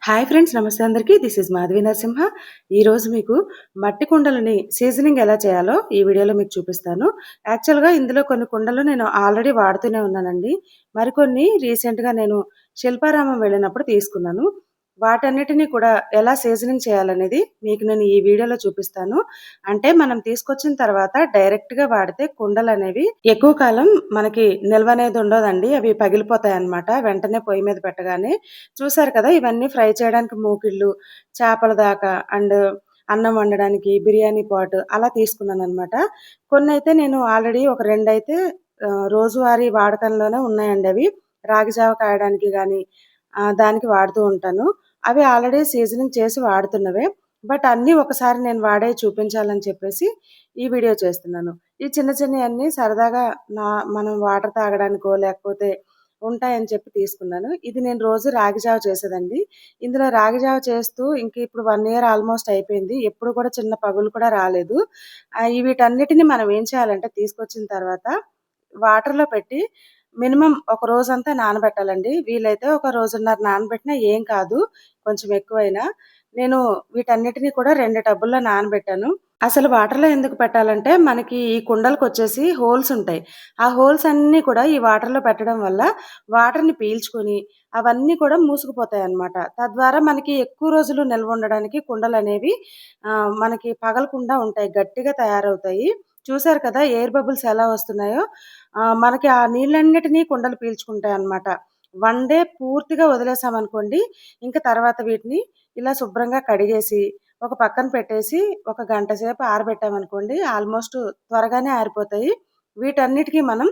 Hi friends, నమస్తే అందరికీ. This is Madhavi Narasimha. ఈరోజు మీకు మట్టి కుండలని సీజనింగ్ ఎలా చేయాలో ఈ వీడియోలో మీకు చూపిస్తాను. యాక్చువల్‌గా ఇందులో కొన్ని కుండలు నేను ఆల్రెడీ వాడుతూనే ఉన్నానండి. మరికొన్ని రీసెంట్‌గా నేను శిల్పారామం వెళ్ళినప్పుడు తీసుకున్నాను. వాటన్నిటిని కూడా ఎలా సీజనింగ్ చేయాలనేది మీకు నేను ఈ వీడియోలో చూపిస్తాను. అంటే మనం తీసుకొచ్చిన తర్వాత డైరెక్ట్‌గా వాడితే కుండలనేవి ఎక్కువ కాలం మనకి నిల్వనేది ఉండదండి. అవి పగిలిపోతాయన్నమాట. వెంటనే పొయ్యి మీద పెట్టగానే. చూసారు కదా! ఇవన్నీ ఫ్రై చేయడానికి మూకిళ్ళు, చేపల దాకా అన్నం వండడానికి బిర్యానీ పాట్ అలా తీసుకున్నాననమాట. కొన్నైతే నేను ఆల్రెడీ ఒక రెండైతే రోజువారీ వాడకంలోనే ఉన్నాయండి అవి. రాగి జావ కాయడానికి గానీ, దానికి వాడుతూ ఉంటాను. అవి ఆల్రెడీ సీజనింగ్ చేసి వాడుతున్నవే. బట్ అన్నీ ఒకసారి నేను వాడేయి చూపించాలని చెప్పేసి ఈ వీడియో చేస్తున్నాను. ఈ చిన్న చిన్నయన్నీ సరదాగా నా మనం వాటర్ తాగడానికో, లేకపోతే ఉంటాయని చెప్పి తీసుకున్నాను. ఇది నేను రోజు రాగి జావ చేసేదండి. ఇందులో రాగి జావ చేస్తూ ఇంక ఇప్పుడు 1 ఇయర్ ఆల్‌మోస్ట్ అయిపోయింది. ఎప్పుడు కూడా చిన్న పగులు కూడా రాలేదు. వీటన్నిటిని మనం ఏం చేయాలంటే తీసుకొచ్చిన తర్వాత వాటర్‌లో పెట్టి మినిమమ్ ఒక రోజంతా నానబెట్టాలండి. వీలైతే ఒక రోజున్నర నానబెట్టినా ఏం కాదు. కొంచెం ఎక్కువైనా. నేను వీటన్నిటిని కూడా 2 టబ్బుల్లో నానబెట్టాను. అసలు వాటర్‌లో ఎందుకు పెట్టాలంటే, మనకి ఈ కుండలకొచ్చేసి హోల్స్ ఉంటాయి. ఆ హోల్స్ అన్నీ కూడా ఈ వాటర్‌లో పెట్టడం వల్ల వాటర్‌ని పీల్చుకొని, అవన్నీ కూడా మూసుకుపోతాయన్నమాట. తద్వారా మనకి ఎక్కువ రోజులు నిల్వ ఉండడానికి కుండలనేవి మనకి పగలకుండా ఉంటాయి. గట్టిగా తయారవుతాయి. చూసారు కదా! ఎయిర్ బబుల్స్ ఎలా వస్తున్నాయో. మనకి ఆ నీళ్ళన్నిటిని కుండలు పీల్చుకుంటాయన్నమాట. 1 డే పూర్తిగా వదిలేసామనుకోండి, ఇంక తర్వాత వీటిని ఇలా శుభ్రంగా కడిగేసి, ఒక పక్కన పెట్టేసి, ఒక గంట సేపు ఆరబెట్టామనుకోండి, ఆల్‌మోస్ట్ త్వరగానే ఆరిపోతాయి. వీటన్నిటికి మనం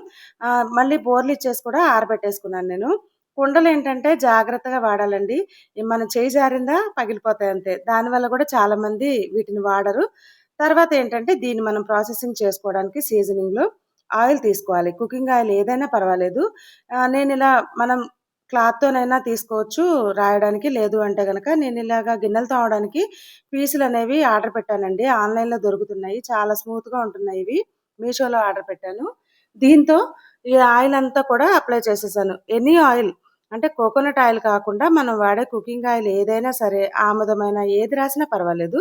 మళ్ళీ బోర్లిచ్చేసి కూడా ఆరబెట్టేసుకున్నాను నేను. కుండలేంటంటే జాగ్రత్తగా వాడాలండి. మన చెయ్యి జారిందా పగిలిపోతాయంతే. దానివల్ల గూడా చాలామంది వీటిని వాడరు. తర్వాతేంటంటే, దీన్ని మనం ప్రాసెసింగ్ చేసుకోవడానికి సీజనింగ్‌లో ఆయిల్ తీసుకోవాలి. కుకింగ్ ఆయిల్ ఏదైనా పర్వాలేదు. నేనిలా మనం క్లాత్‌తోనైనా తీసుకోవచ్చు రాయడానికి. లేదు అంటే గనక నేనిలాగా గిన్నెలు తోమడానికి పీసులనేవి ఆర్డర్ పెట్టానండి. ఆన్‌లైన్‌లో దొరుకుతున్నాయి. చాలా స్మూత్‌గా ఉంటున్నాయివి. మీషోలో ఆర్డర్ పెట్టాను. దీంతో ఈ ఆయిల్ అంతా కూడా అప్లై చేసేసాను. ఎనీ ఆయిల్ అంటే కోకోనట్ ఆయిల్ కాకుండా మనం వాడే కుకింగ్ ఆయిల్ ఏదైనా సరే, ఆముదమైన ఏది రాసినా పర్వాలేదు.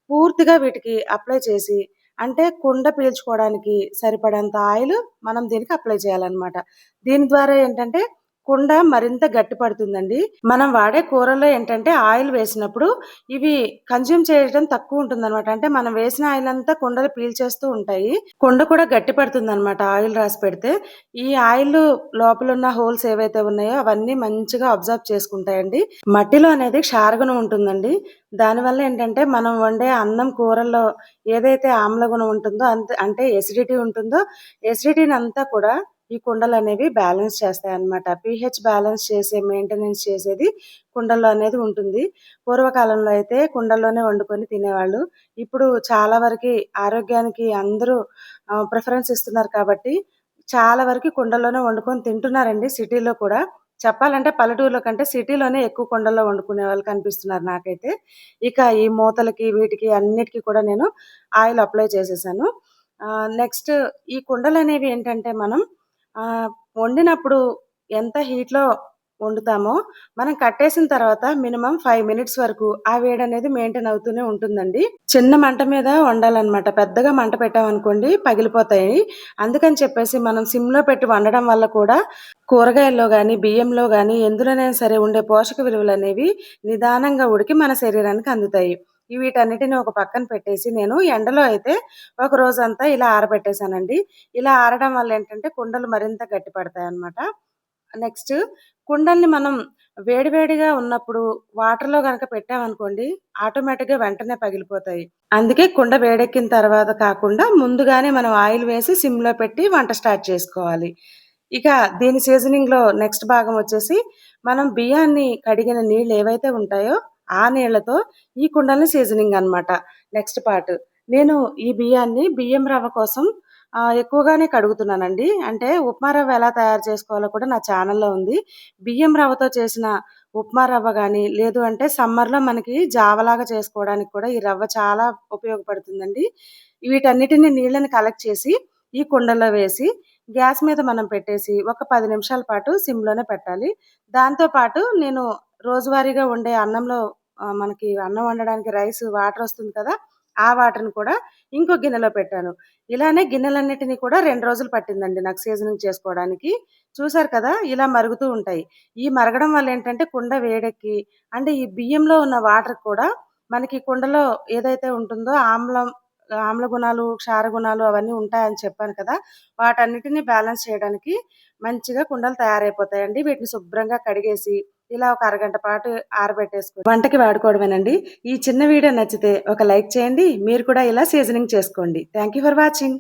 పూర్తిగా వీటికి అప్లై చేసి అంటే కుండ పీల్చుకోవడానికి సరిపడేంత ఆయిల్ మనం దీనికి అప్లై చేయాలన్నమాట. దీని ద్వారా ఏంటంటే కుండ మరింత గట్టిపడుతుందండి. మనం వాడే కూరల్లో ఏంటంటే ఆయిల్ వేసినప్పుడు ఇవి కన్జ్యూమ్ చేయడం తక్కువుంటుందనమాట. అంటే మనం వేసిన ఆయిల్ అంతా కుండలు పీల్చేస్తూ ఉంటాయి. కుండ కూడా గట్టిపడుతుందనమాట ఆయిల్ రాసి పెడితే. ఈ ఆయిల్ లోపలున్న హోల్స్ ఏవైతే ఉన్నాయో అవన్నీ మంచిగా అబ్జర్బ్ చేసుకుంటాయండి. మట్టిలో అనేది క్షారగుణం ఉంటుందండి. దానివల్ల ఏంటంటే మనం వండే అన్నం, కూరల్లో ఏదైతే ఆమ్లగుణం ఉంటుందో అంటే ఎసిడిటీ ఉంటుందో, ఎసిడిటీనంతా కూడా ఈ కుండలనేవి బ్యాలెన్స్ చేస్తాయన్నమాట. పీహెచ్ బ్యాలెన్స్ చేసే మెయింటెనెన్స్ చేసేది కుండల్లో అనేది ఉంటుంది. పూర్వకాలంలో అయితే కుండల్లోనే వండుకొని తినేవాళ్ళు. ఇప్పుడు చాలా వరకి ఆరోగ్యానికి అందరూ ప్రిఫరెన్స్ ఇస్తున్నారు కాబట్టి, చాలా వరకి కుండల్లోనే వండుకొని తింటున్నారండి సిటీలో కూడా. చెప్పాలంటే పల్లెటూరులో కంటే సిటీలోనే ఎక్కువ కుండల్లో వండుకునే వాళ్ళు కనిపిస్తున్నారు నాకైతే. ఇక ఈ మూతలకి, వీటికి అన్నిటికి కూడా నేను ఆయిల్ అప్లై చేసేసాను. నెక్స్ట్ ఈ కుండలనేవి ఏంటంటే మనం ఆహ్, వండినప్పుడు ఎంత హీట్‌లో వండుతామో, మనం కట్టేసిన తర్వాత మినిమమ్ 5 మినిట్స్ వరకు ఆ వేడనేది మెయింటైన్ అవుతూనే ఉంటుందండి. చిన్న మంట మీద వండాలనమాట. పెద్దగా మంట పెట్టామనుకోండి పగిలిపోతాయి. అందుకని చెప్పేసి మనం సిమ్‌లో పెట్టి వండడం వల్ల కూడా కూరగాయల్లో గానీ, బియ్యంలో గానీ ఎందులోనైనా సరే ఉండే పోషక విలువలనేవి నిదానంగా ఉడికి మన శరీరానికి అందుతాయి. వీటన్నిటిని ఒక పక్కన పెట్టేసి నేను ఎండలో అయితే ఒక రోజంతా ఇలా ఆరబెట్టేసానండి. ఇలా ఆరడం వల్ల ఏంటంటే కుండలు మరింత గట్టిపడతాయన్నమాట. నెక్స్ట్ కుండల్ని మనం వేడివేడిగా ఉన్నప్పుడు వాటర్‌లో గనక పెట్టామనుకోండి, ఆటోమేటిక్‌గా వెంటనే పగిలిపోతాయి. అందుకే కుండ వేడెక్కిన తర్వాత కాకుండా ముందుగానే మనం ఆయిల్ వేసి సిమ్‌లో పెట్టి వంట స్టార్ట్ చేసుకోవాలి. ఇక దీని సీజనింగ్‌లో నెక్స్ట్ భాగం వచ్చేసి, మనం బియ్యాన్ని కడిగిన నీళ్ళు ఏవైతే ఉంటాయో, ఆ నీళ్ళతో ఈ కుండల్ని సీజనింగ్ అనమాట. Next part. నేను ఈ బియ్యాన్ని బియ్యం రవ్వ కోసం ఎక్కువగానే కడుగుతున్నానండి. అంటే ఉప్మా రవ్వ ఎలా తయారు చేసుకోవాలో కూడా నా ఛానెల్‌లో ఉంది. బియ్యం రవ్వతో చేసిన ఉప్మా రవ్వ గాని, లేదు అంటే సమ్మర్‌లో మనకి జావలాగా చేసుకోవడానికి కూడా ఈ రవ్వ చాలా ఉపయోగపడుతుందండి. వీటన్నిటిని నీళ్ళని కలెక్ట్ చేసి, ఈ కుండలో వేసి, గ్యాస్ మీద మనం పెట్టేసి, ఒక 10 నిమిషాల పాటు సిమ్‌లోనే పెట్టాలి. దాంతో పాటు నేను రోజువారీగా వండే అన్నంలో మనకి అన్నం వండడానికి రైస్ వాటర్ వస్తుంది కదా! ఆ వాటర్‌ని కూడా ఇంకో గిన్నెలో పెట్టాను. ఇలానే గిన్నెలన్నిటిని కూడా 2 రోజులు పట్టిందండి నాకు సీజనింగ్ చేసుకోవడానికి. చూసారు కదా! ఇలా మరుగుతూ ఉంటాయి. ఈ మరగడం వల్ల ఏంటంటే కుండ వేడెక్కి అంటే ఈ బియ్యంలో ఉన్న వాటర్ కూడా మనకి కుండలో ఏదైతే ఉంటుందో ఆమ్ల గుణాలు, క్షార గుణాలు అవన్నీ ఉంటాయని చెప్పాను కదా! వాటన్నిటిని బ్యాలెన్స్ చేయడానికి మంచిగా కుండలు తయారైపోతాయండి. వీటిని శుభ్రంగా కడిగేసి ఇలా ఒక అరగంట పాటు ఆరబెట్టేసుకొని వంటకి వాడుకోవడమేనండి. ఈ చిన్న వీడియో నచ్చితే ఒక లైక్ చేయండి. మీరు కూడా ఇలా సీజనింగ్ చేసుకోండి. Thank you for watching.